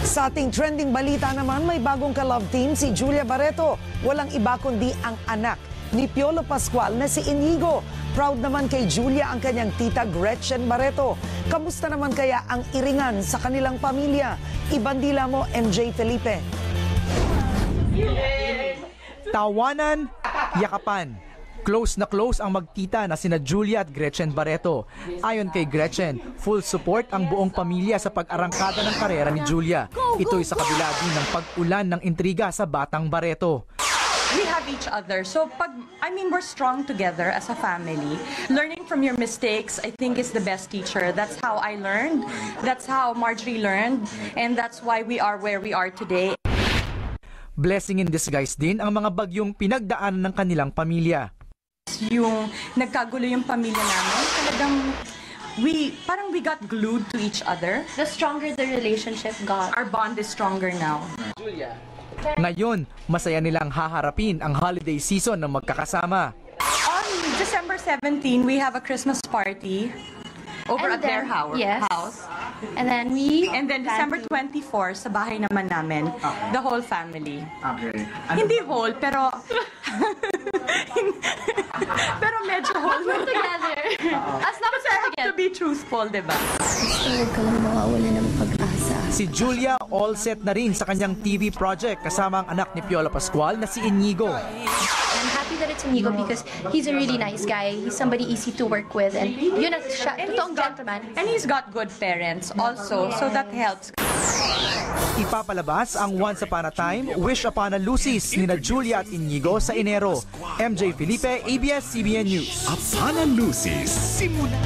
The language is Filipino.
Sa ating trending balita naman, may bagong ka-love team si Julia Barreto. Walang iba kundi ang anak ni Piolo Pascual na si Inigo. Proud naman kay Julia ang kanyang tita Gretchen Barreto. Kamusta naman kaya ang iringan sa kanilang pamilya? Ibandila mo, MJ Felipe. Tawanan, yakapan. Close na close ang magtita na sina Julia at Gretchen Barreto. Ayon kay Gretchen, full support ang buong pamilya sa pag-arangkada ng karera ni Julia. Ito'y sa kabila din ng pag-ulan ng intriga sa batang Barreto. We have each other. So, we're strong together as a family. Learning from your mistakes, I think, is the best teacher. That's how I learned. That's how Marjorie learned. And that's why we are where we are today. Blessing in disguise din ang mga bagyong pinagdaanan ng kanilang pamilya. Yung nagkagulo yung pamilya namin, talagang we got glued to each other. The stronger the relationship got. Our bond is stronger now. Ngayon, masaya nilang haharapin ang holiday season ng magkakasama. On December 17, we have a Christmas party over at their house. Yes. And then December 24, sa bahay naman namin, the whole family. Okay. Hindi whole, pero pero medyo whole. We're together. As long as we're together. To be truthful, diba? Huwag ka lang mawawala ng pag-asa. Si Julia all set na rin sa kanyang TV project kasama ang anak ni Piolo Pascual na si Inigo. I'm happy that it's Inigo because he's a really nice guy. He's somebody easy to work with. And yun ang siya, totoong gentleman. And he's got good parents also, so that helps. Ipapalabas ang Once Upon a Time, Wish Upon a Lucis ni na Julia at Inigo sa Enero. MJ Felipe, ABS-CBN News. Upon a Lucis, simula